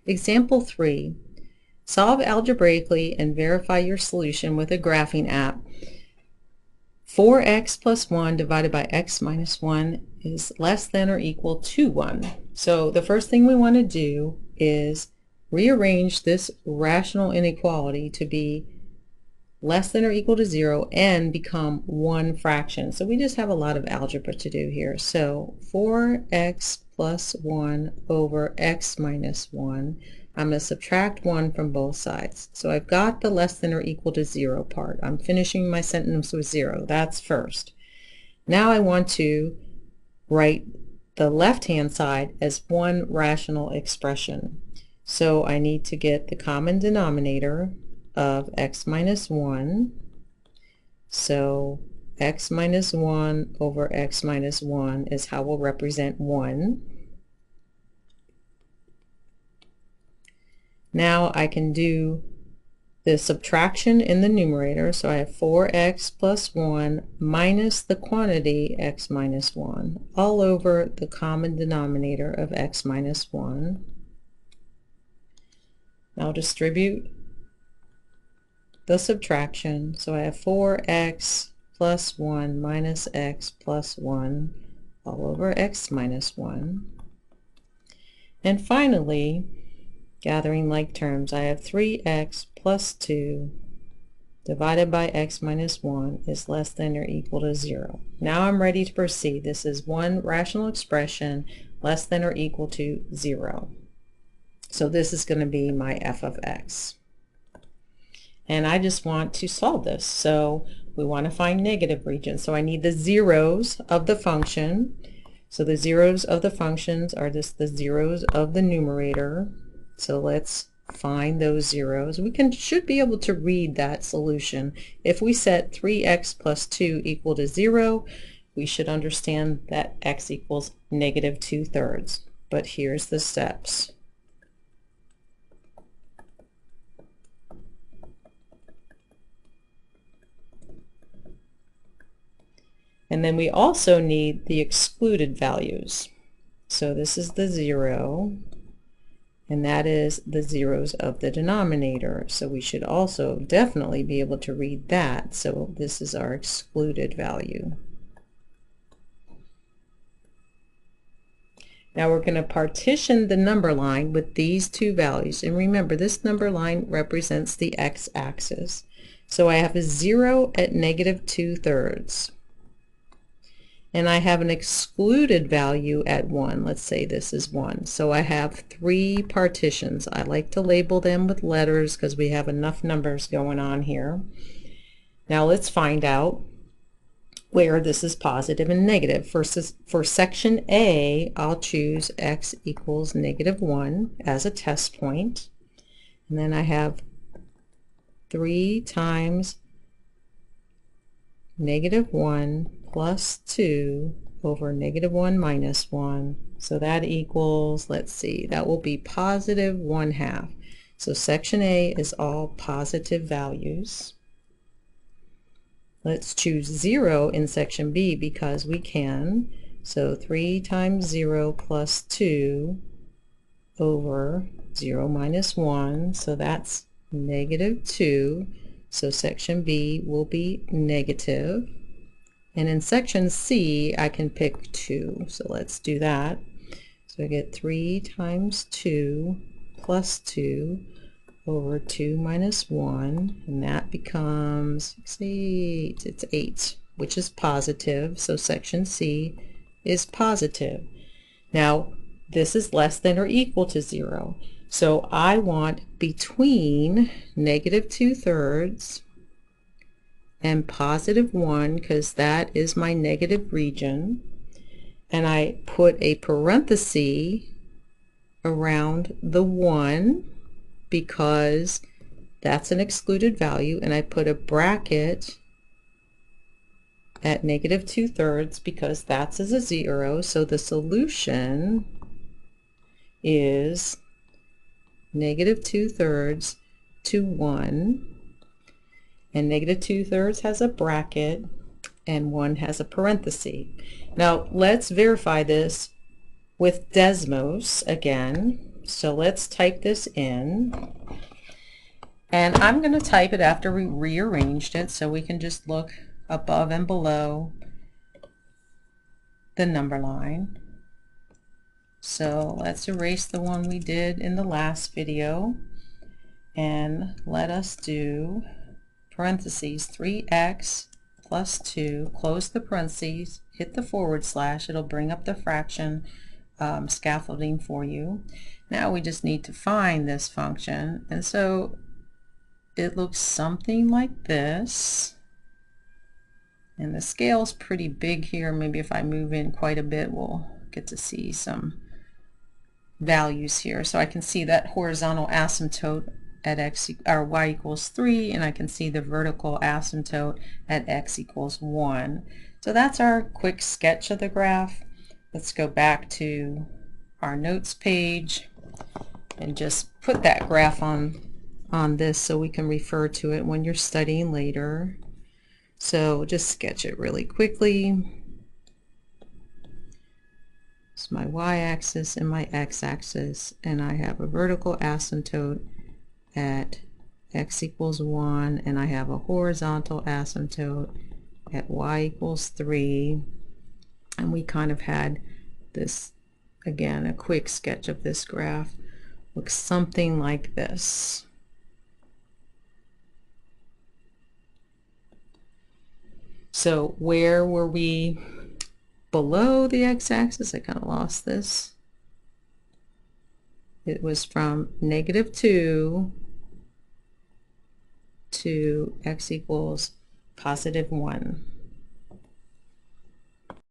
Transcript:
Example 3. Solve algebraically and verify your solution with a graphing app. 4x plus 1 divided by x minus 1 is less than or equal to 1. So the first thing we want to do is rearrange this rational inequality to be less than or equal to 0 and become one fraction. So we just have a lot of algebra to do here. So 4x plus 1 over x minus 1. I'm going to subtract 1 from both sides. So I've got the less than or equal to 0 part. I'm finishing my sentence with 0. That's first. Now I want to write the left-hand side as one rational expression. So I need to get the common denominator of x minus 1. So x minus 1 over x minus 1 is how we'll represent 1. Now I can do the subtraction in the numerator, so I have 4x plus 1 minus the quantity x minus 1 all over the common denominator of x minus 1. Now distribute the subtraction, so I have 4x plus 1 minus x plus 1 all over x minus 1. And finally, gathering like terms, I have 3x plus 2 divided by x minus 1 is less than or equal to 0. Now I'm ready to proceed. This is one rational expression less than or equal to 0. So this is going to be my f of x. And I just want to solve this. So we want to find negative regions. So I need the zeros of the function. So the zeros of the functions are just the zeros of the numerator. So let's find those zeros. We should be able to read that solution. If we set 3x plus 2 equal to 0, we should understand that x equals negative 2/3. But here's the steps. And then we also need the excluded values. So this is the 0. And that is the zeros of the denominator. So we should also definitely be able to read that. So this is our excluded value. Now we're going to partition the number line with these two values. And remember, this number line represents the x-axis. So I have a 0 at negative 2/3. And I have an excluded value at 1. Let's say this is 1. So I have 3 partitions. I like to label them with letters because we have enough numbers going on here. Now let's find out where this is positive and negative. For section A, I'll choose x equals negative 1 as a test point. And then I have 3 times negative 1 plus 2 over negative 1 minus 1. So that equals, let's see, that will be positive 1/2. So section A is all positive values. Let's choose 0 in section B because we can. So 3 times 0 plus 2 over 0 minus 1. So that's negative 2. So section B will be negative. And in section C, I can pick 2. So let's do that. So I get 3 times 2 plus 2 over 2 minus 1. And that becomes 8. It's 8, which is positive. So section C is positive. Now, this is less than or equal to 0. So I want between negative 2/3 and positive 1, because that is my negative region, and I put a parenthesis around the 1 because that's an excluded value, and I put a bracket at negative 2/3 because that's as a 0. So the solution is negative 2/3 to 1. And negative 2/3 has a bracket and 1 has a parenthesis. Now let's verify this with Desmos again. so let's type this in. And I'm going to type it after we rearranged it so we can just look above and below the number line. So let's erase the one we did in the last video and let us do parentheses 3x plus 2, close the parentheses, hit the forward slash, it'll bring up the fraction scaffolding for you. Now we just need to find this function, and so it looks something like this. And the scale's pretty big here. Maybe if I move in quite a bit, we'll get to see some values here. So I can see that horizontal asymptote at x or y equals 3, and I can see the vertical asymptote at x equals 1. So that's our quick sketch of the graph. Let's go back to our notes page and just put that graph on this so we can refer to it when you're studying later. So just sketch it really quickly. It's my y-axis and my x-axis, and I have a vertical asymptote at x equals 1, and I have a horizontal asymptote at y equals 3. And we kind of had this, again, a quick sketch of this graph. Looks something like this. So where were we below the x-axis? I kind of lost this. It was from -2 to x equals +1.